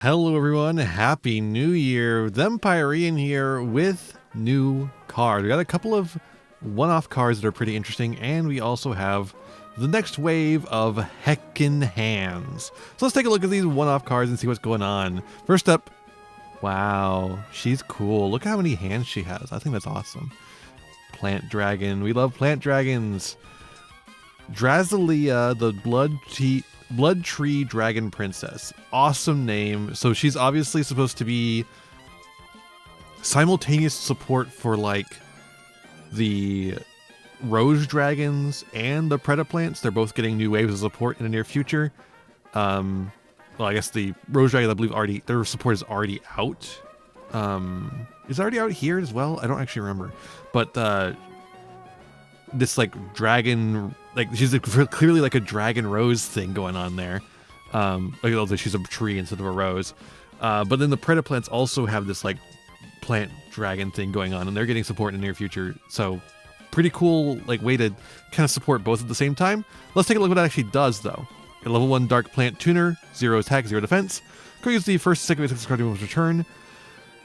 Hello everyone, happy new year. Thempyrean here with new cards. We got a couple of one-off cards that are pretty interesting, and we also have the next wave of Hecahands. So let's take a look at these one-off cards and see what's going on. First up, wow, she's cool. Look how many hands she has. I think that's awesome. Plant dragon. We love plant dragons. Drazilia, the Blood Tree Dragon Princess. Awesome name. So she's obviously supposed to be simultaneous support for like the Rose Dragons and the Predaplants. They're both getting new waves of support in the near future. Well, I guess the Rose Dragon, I believe, their support is already out. Is it already out here as well? I don't actually remember. But this like dragon, like she's clearly like a dragon rose thing going on there. Like although she's a tree instead of a rose. But then the Predaplants also have this like plant dragon thing going on, and they're getting support in the near future. So pretty cool like way to kind of support both at the same time. Let's take a look at what it actually does though. A level 1 Dark Plant Tuner, 0 attack, 0 defense. Go use the first second of this card to return.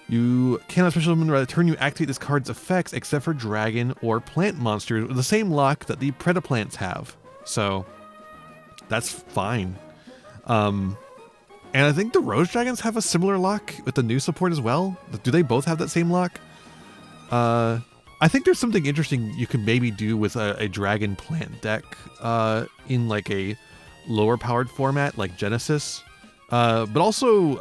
You cannot special summon by the turn you activate this card's effects except for dragon or plant monsters with the same lock that the Predaplants have. So that's fine. And I think the Rose Dragons have a similar lock with the new support as well. Do they both have that same lock? I think there's something interesting you could maybe do with a dragon plant deck in like a lower powered format like Genesis. But also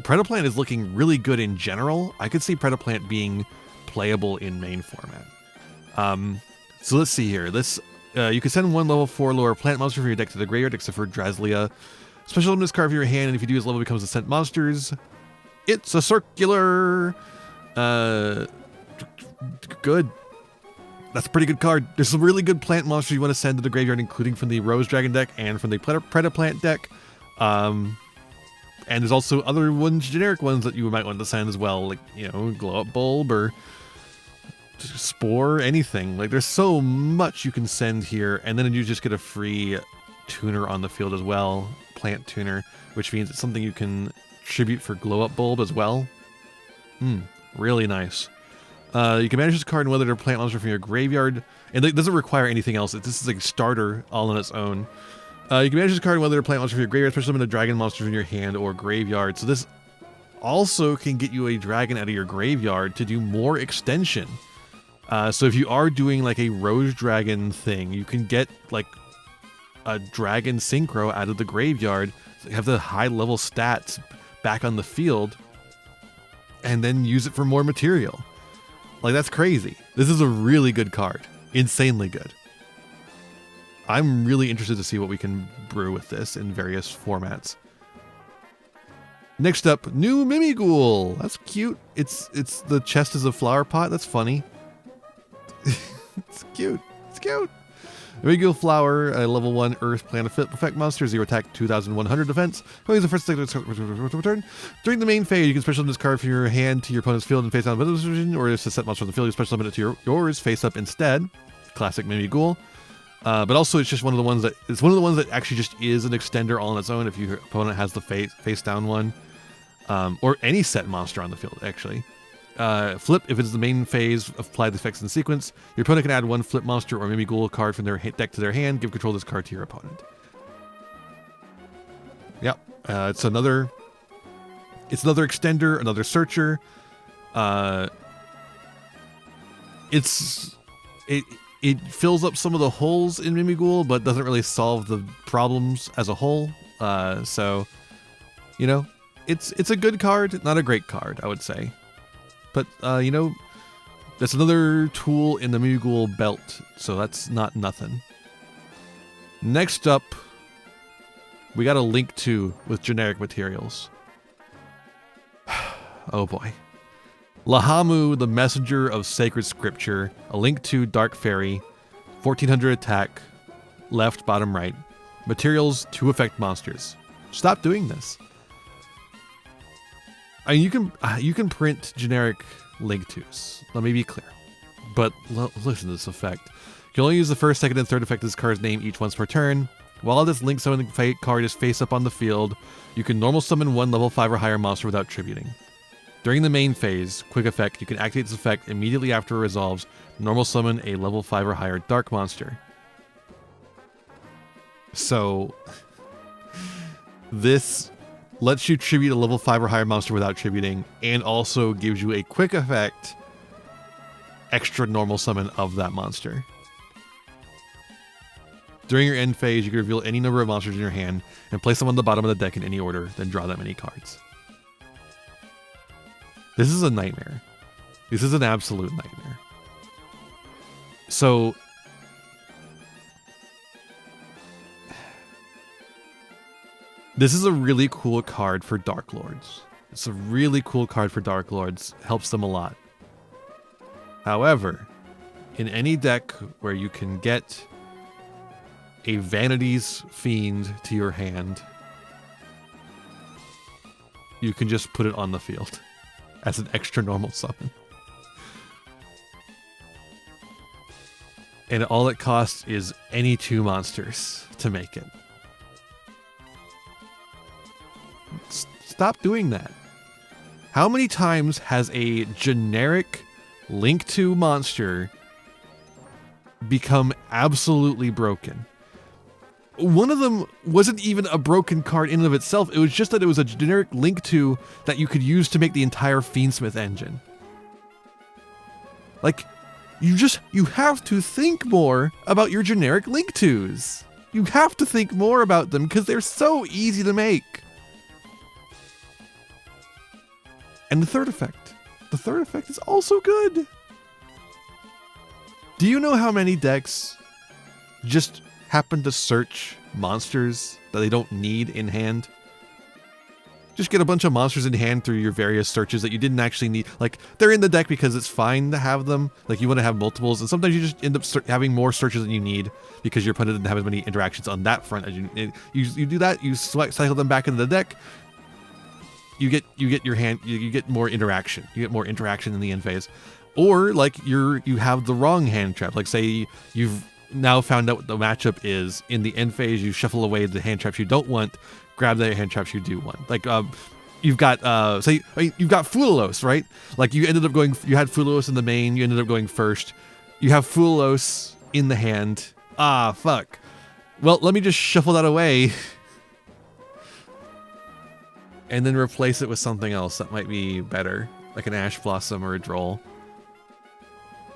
Predaplant is looking really good in general. I could see Predaplant being playable in main format. So let's see here. This you can send one level 4 lower plant monster from your deck to the graveyard except for Drazilia. Special summon this card from your hand, and if you do, this level becomes a sent monsters. It's a circular. Good. That's a pretty good card. There's some really good plant monsters you want to send to the graveyard, including from the Rose Dragon deck and from the Predaplant deck. And there's also other ones, generic ones that you might want to send as well, like, you know, Glow Up Bulb or Spore, anything. Like, there's so much you can send here, and then you just get a free tuner on the field as well, plant tuner, which means it's something you can tribute for Glow Up Bulb as well. Really nice. You can manage this card and whether to plant monster from your graveyard, and it doesn't require anything else. This is like a starter all on its own. You can manage this card and whether to plant monster from your graveyard, especially summon a dragon monster from your hand or graveyard. So this also can get you a dragon out of your graveyard to do more extension. So if you are doing like a Rose Dragon thing, you can get like a dragon synchro out of the graveyard, have the high level stats back on the field, and then use it for more material. Like, that's crazy. This is a really good card. Insanely good. I'm really interested to see what we can brew with this in various formats. Next up, new Mimighoul. That's cute. It's the chest is a flower pot. That's funny. It's cute. It's cute. Mimighoul flower, a level 1 earth plant effect monster, 0 attack, 2100 defense. Go use the first return. During the main phase, you can special summon this card from your hand to your opponent's field and face down with position, or if it's a set monster on the field, you special summon it to yours face up instead. Classic Mimighoul. But also it's one of the ones that actually just is an extender all on its own if your opponent has the face down one. Or any set monster on the field, actually. Flip, if it's the main phase, apply the effects in sequence. Your opponent can add one flip monster or Mimighoul card from their deck to their hand. Give control of this card to your opponent. Yep. It's another extender, another searcher. It fills up some of the holes in Mimighoul, but doesn't really solve the problems as a whole. So, you know, it's a good card, not a great card, I would say. But, you know, that's another tool in the Mimighoul belt, so that's not nothing. Next up, we got a link to with generic materials. Oh boy. Lahamu, the Messenger of Sacred Scripture, a link to Dark Fairy, 1400 attack, left, bottom, right. Materials, 2 effect monsters. Stop doing this. I mean, you can print generic link tos. Let me be clear. But listen to this effect. You can only use the first, second, and third effect of this card's name each once per turn. While this link summon card is face up on the field, you can normal summon one level 5 or higher monster without tributing. During the main phase, quick effect, you can activate this effect immediately after it resolves, normal summon a level 5 or higher dark monster. So, this lets you tribute a level 5 or higher monster without tributing, and also gives you a quick effect extra normal summon of that monster. During your end phase, you can reveal any number of monsters in your hand and place them on the bottom of the deck in any order, then draw that many cards. This is a nightmare. This is an absolute nightmare. So, this is a really cool card for Dark Lords. It's a really cool card for Dark Lords. Helps them a lot. However, in any deck where you can get a Vanity's Fiend to your hand, you can just put it on the field as an extra normal summon. And all it costs is any 2 monsters to make it. Stop doing that. How many times has a generic Link 2 monster become absolutely broken? One of them wasn't even a broken card in and of itself. It was just that it was a generic Link 2 that you could use to make the entire Fiendsmith engine. Like, you have to think more about your generic Link 2s. You have to think more about them because they're so easy to make. And the third effect. The third effect is also good. Do you know how many decks just happen to search monsters that they don't need in hand? Just get a bunch of monsters in hand through your various searches that you didn't actually need. Like, they're in the deck because it's fine to have them. Like, you want to have multiples, and sometimes you just end up having more searches than you need because your opponent didn't have as many interactions on that front as you do that. You cycle them back into the deck. You get your hand. You get more interaction. You get more interaction in the end phase, or like you have the wrong hand trap. Like, say you've now found out what the matchup is in the end phase. You shuffle away the hand traps you don't want, grab the hand traps you do want. Like, you've got you've got Fulalos, right? Like, you ended up going, you had Fulalos in the main, you ended up going first. You have Fulalos in the hand. Ah, fuck. Well, let me just shuffle that away and then replace it with something else that might be better, like an Ash Blossom or a Droll.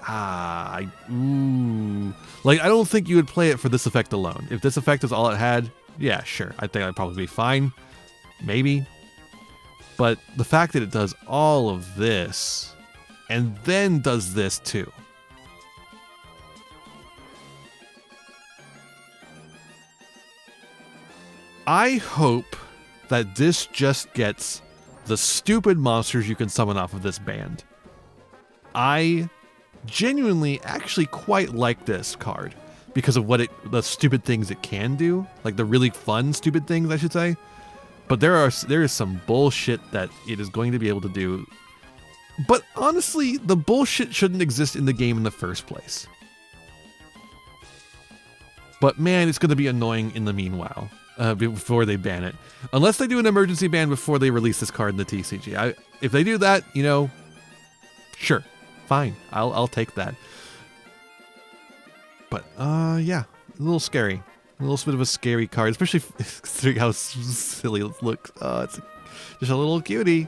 Like, I don't think you would play it for this effect alone. If this effect is all it had, yeah, sure. I think I'd probably be fine. Maybe. But the fact that it does all of this, and then does this too. I hope that this just gets the stupid monsters you can summon off of this band. I genuinely actually quite like this card because of the stupid things it can do, like the really fun stupid things, I should say. But there is some bullshit that it is going to be able to do. But honestly, the bullshit shouldn't exist in the game in the first place. But man, it's going to be annoying in the meanwhile, before they ban it. Unless they do an emergency ban before they release this card in the TCG. If they do that, sure. Fine, I'll take that. But yeah, a little scary, a little bit of a scary card, especially considering how silly it looks. It's just a little cutie.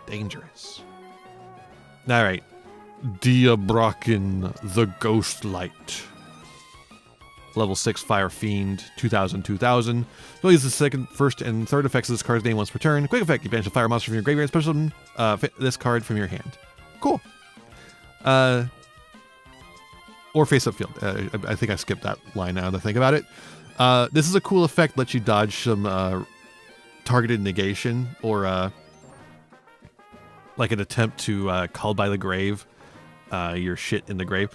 Dangerous. All right, Diabraken the Ghost Light. Level 6 Fire Fiend, 2000. So use the second, first, and third effects of this card's name once per turn. Quick effect, you banish a fire monster from your graveyard, special this card from your hand. Cool. Or face up field. I think I skipped that line now to think about it. This is a cool effect, lets you dodge some targeted negation, or like an attempt to call by the grave your shit in the grave.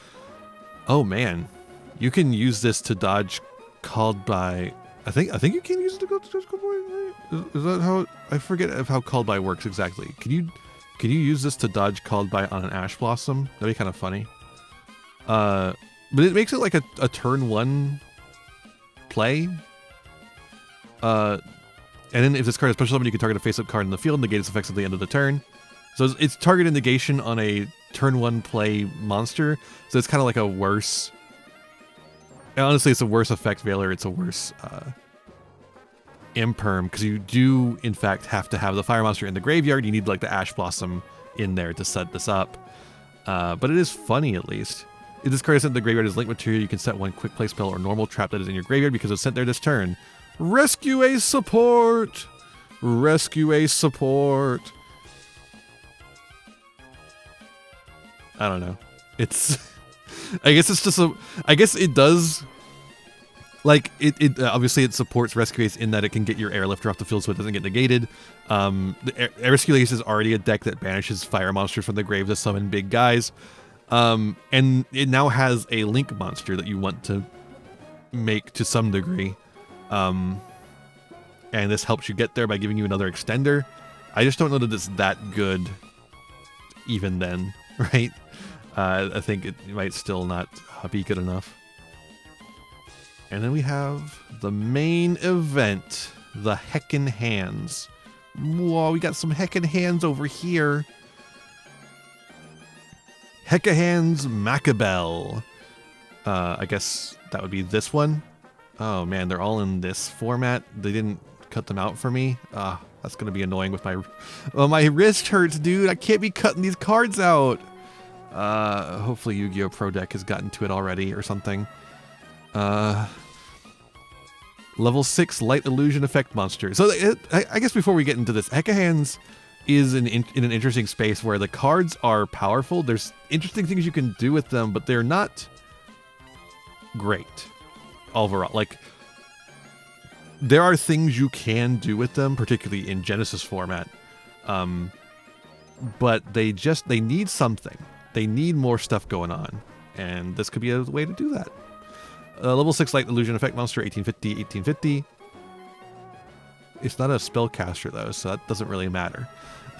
Oh man, you can use this to dodge called by. I think you can use it to go to called by. Is that how? I forget how called by works exactly. Can you use this to dodge called by on an Ash Blossom? That'd be kind of funny. But it makes it like a turn 1 play. And then if this card is special summon, you can target a face-up card in the field and negate its effects at the end of the turn. So it's target negation on a turn 1 play monster. So it's kind of like a worse... Honestly, it's a worse effect veiler. It's a worse imperm, because you do, in fact, have to have the fire monster in the graveyard. You need like the Ash Blossom in there to set this up. But it is funny, at least. If this card is sent to the graveyard as link material, you can set 1 quick play spell or normal trap that is in your graveyard because it's sent there this turn. Rescue a support! Rescue a support! I don't know. It's... I guess it's just a... I guess it does... Like, it obviously it supports Rescue Ace in that it can get your Airlifter off the field so it doesn't get negated. The Rescue Ace is already a deck that banishes fire monsters from the grave to summon big guys. And it now has a Link monster that you want to make to some degree. And this helps you get there by giving you another extender. I just don't know that it's that good even then, right? I think it might still not be good enough. And then we have the main event, the Hecahands. Whoa, we got some Hecahands over here. Hecahands Macabell. I guess that would be this one. Oh man, they're all in this format. They didn't cut them out for me. That's gonna be annoying with my... Oh, my wrist hurts, dude. I can't be cutting these cards out. Hopefully Yu-Gi-Oh! Pro Deck has gotten to it already or something. Level 6 Light Illusion Effect Monster. So I guess before we get into this, Hecahands is in an interesting space where the cards are powerful. There's interesting things you can do with them, but they're not great overall. Like, there are things you can do with them, particularly in Genesis format, but they need something. They need more stuff going on, and this could be a way to do that. Level 6 Light Illusion Effect Monster, 1850, 1850. It's not a spellcaster though, so that doesn't really matter.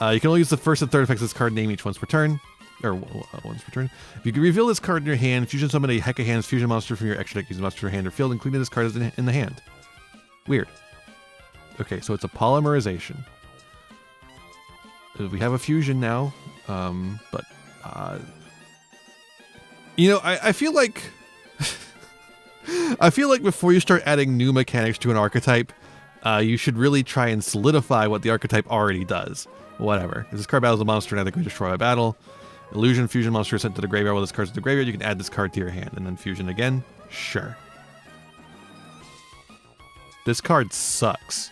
You can only use the first and third effects of this card name each once per turn. Or once per turn. If you can reveal this card in your hand, fusion summon a Hecahands fusion monster from your extra deck using monster hand or field, including this card as in the hand. Weird. Okay, so it's a polymerization. We have a fusion now, but you know, I feel like I feel like before you start adding new mechanics to an archetype, you should really try and solidify what the archetype already does. Whatever. If this card battles a monster and either can destroy a battle, illusion fusion monster is sent to the graveyard while this card's in the graveyard, you can add this card to your hand and then fusion again. Sure. This card sucks.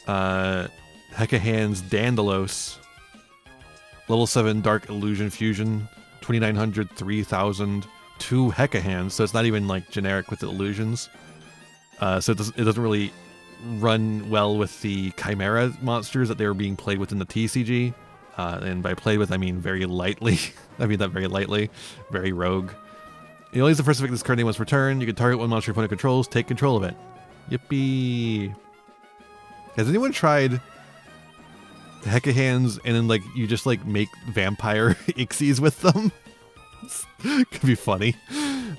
Hecahands Dandalos. Level 7 Dark Illusion Fusion. 2900, 3000, 2 Hecahands, so it's not even like generic with the illusions. So it doesn't really run well with the Chimera monsters that they were being played with in the TCG. And by played with, I mean very lightly. I mean that very lightly. Very rogue. You only use the first effect of this card name once per turn. You can target one monster your opponent controls, take control of it. Yippee. Has anyone tried Hecahands and then like you just like make vampire Ixies with them? Could be funny.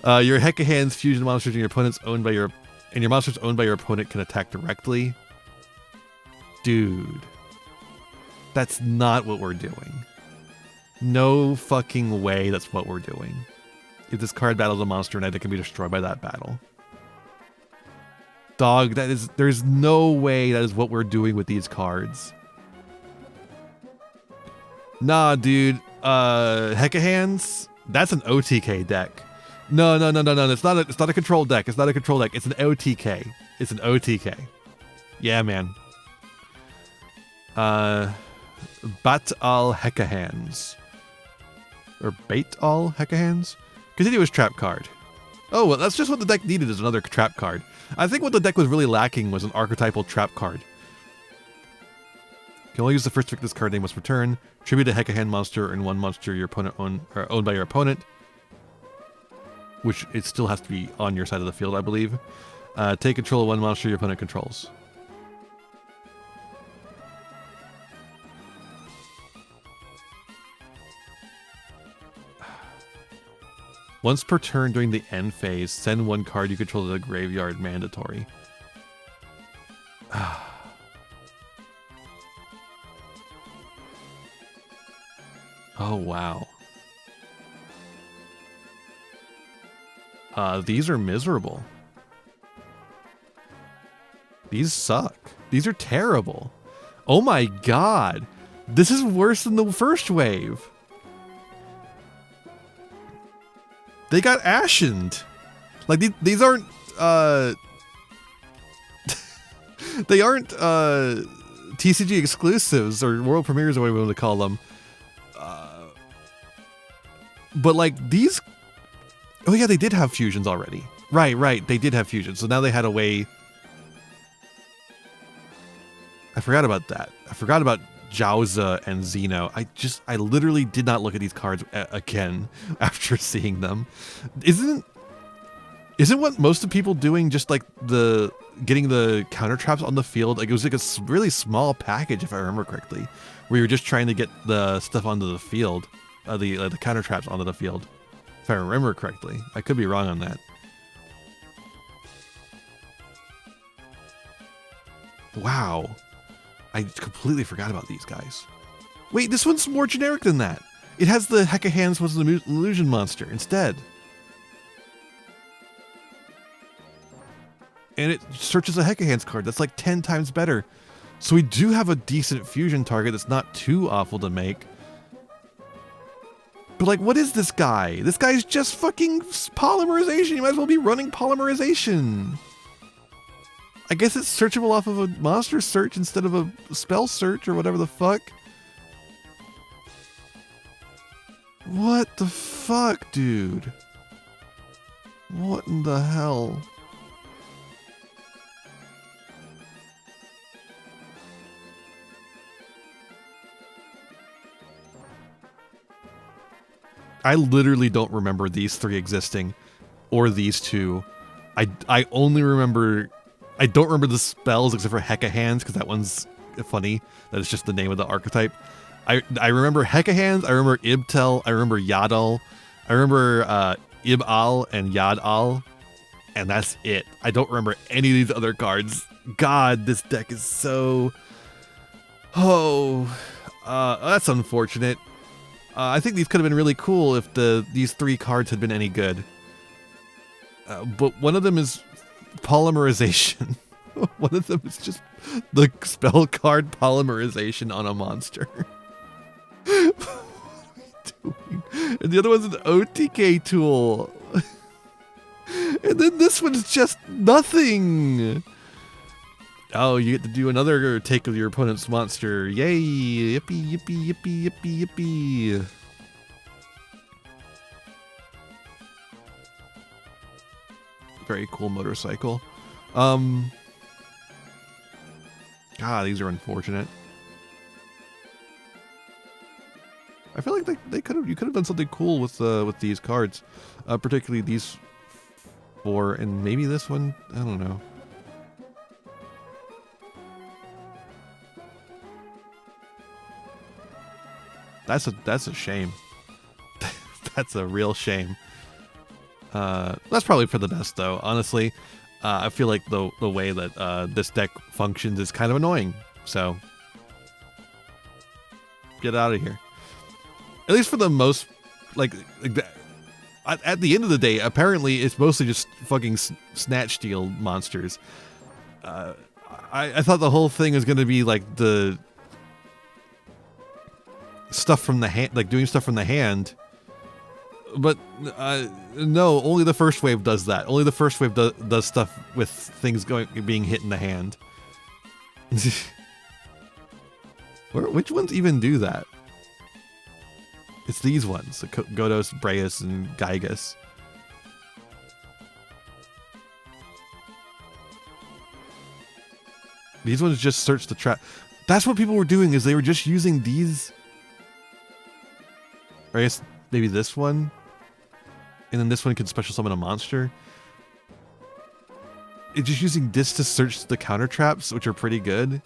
Your Hecahands fusion monsters and your opponent's owned by your monsters owned by your opponent can attack directly. Dude, that's not what we're doing. No fucking way that's what we're doing. If this card battles a monster and it can be destroyed by that battle. Dog, there's no way that is what we're doing with these cards. Nah, dude. Hecahands, that's an OTK deck. No. It's not a control deck. It's not a control deck. It's an OTK. It's an OTK. Yeah, man. Bat al Hecahands. Or Bait al Hecahands? Continuous trap card. Oh, well, that's just what the deck needed, is another trap card. I think what the deck was really lacking was an archetypal trap card. You can only use the first effect of this card name once per turn. Tribute a Hecahand monster and one monster your opponent owned by your opponent. Which it still has to be on your side of the field, I believe. Take control of one monster your opponent controls. Once per turn during the end phase, send one card you control to the graveyard, mandatory. Oh, wow. These are miserable. These suck. These are terrible. Oh my god. This is worse than the first wave. They got ashened. Like, these aren't, they aren't, TCG exclusives or world premieres or whatever you want to call them. But like these, oh yeah, they did have fusions already. Right. They did have fusions. So now they had a way. I forgot about that. I forgot about Jowza and Xeno. I literally did not look at these cards again after seeing them. Isn't what most of people doing just like getting the counter traps on the field? Like it was like a really small package, if I remember correctly, where you're just trying to get the stuff onto the field, the counter traps onto the field. If I remember correctly, I could be wrong on that. Wow. I completely forgot about these guys. Wait, this one's more generic than that. It has the Hecahands was an illusion monster instead. And it searches a Hecahands card. That's like 10 times better. So we do have a decent fusion target that's not too awful to make. But like, what is this guy? This guy's just fucking polymerization. You might as well be running polymerization. I guess it's searchable off of a monster search instead of a spell search or whatever the fuck. What the fuck, dude? What in the hell? I literally don't remember these three existing, or these two. I only remember, I don't remember the spells except for Hecahands, because that one's funny. That is just the name of the archetype. I remember Hecahands, I remember Ibtel, I remember Yadal, I remember Ibal and Yadal, and that's it. I don't remember any of these other cards. God, this deck is so... that's unfortunate. I think these could have been really cool if these three cards had been any good. But one of them is polymerization. One of them is just the spell card polymerization on a monster. What are we doing? And the other one's an OTK tool. And then this one's just nothing. Oh, you get to do another take of your opponent's monster. Yay! Yippee, yippee, yippee, yippee, yippee. Very cool motorcycle. God, these are unfortunate. I feel like you could have done something cool with these cards, particularly these four and maybe this one. I don't know. That's a shame. That's a real shame. That's probably for the best though. Honestly, I feel like the way that this deck functions is kind of annoying. So get out of here. At least for the most, like at the end of the day, apparently it's mostly just fucking snatch steal monsters. I thought the whole thing was going to be like the stuff from the hand, like doing stuff from the hand, but no, only the first wave does that. Only the first wave does stuff with things being hit in the hand. Which ones even do that? It's these ones, the Godos, Breus, and Gygus. These ones just search the trap. That's what people were doing, is they were just using these. Or I guess maybe this one. And then this one can special summon a monster. It's just using this to search the counter traps, which are pretty good.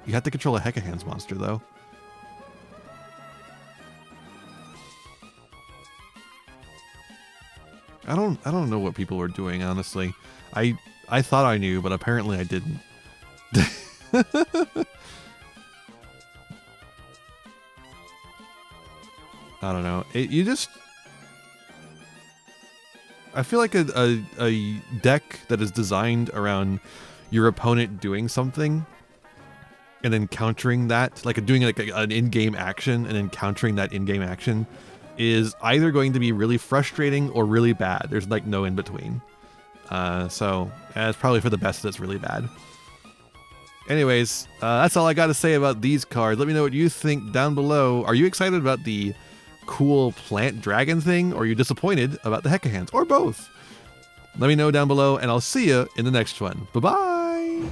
You have to control a Hecahands monster, though. I don't know what people were doing, honestly. I thought I knew, but apparently I didn't. I don't know. I feel like a deck that is designed around your opponent doing something and then countering that, like doing like an in-game action and then countering that in-game action, is either going to be really frustrating or really bad. There's like no in between. So it's probably for the best that it's really bad. Anyways, that's all I got to say about these cards. Let me know what you think down below. Are you excited about the cool plant dragon thing, or are you disappointed about the Hecahands, or both? Let me know down below, and I'll see you in the next one. Bye-bye!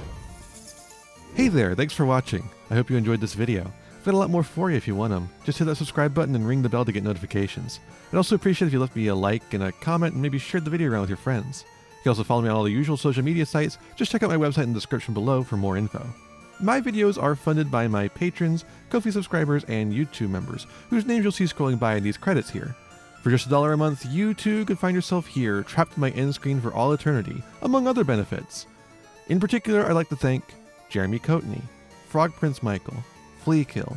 Hey there, thanks for watching. I hope you enjoyed this video. I've got a lot more for you if you want them. Just hit that subscribe button and ring the bell to get notifications. I'd also appreciate if you left me a like and a comment and maybe shared the video around with your friends. You can also follow me on all the usual social media sites. Just check out my website in the description below for more info. My videos are funded by my patrons, Ko-fi subscribers, and YouTube members, whose names you'll see scrolling by in these credits here. For just $1 a month, you too could find yourself here, trapped in my end screen for all eternity, among other benefits. In particular, I'd like to thank Jeremy Coatney, Frog Prince Michael, Fleakill,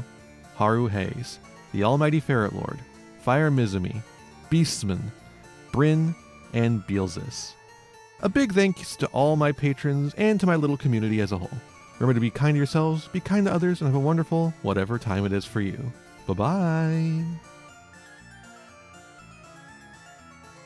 Haru Hayes, the Almighty Ferret Lord, Fire Mizumi, Beastman, Bryn, and Beelzis. A big thanks to all my patrons and to my little community as a whole. Remember to be kind to yourselves, be kind to others, and have a wonderful whatever time it is for you. Bye-bye!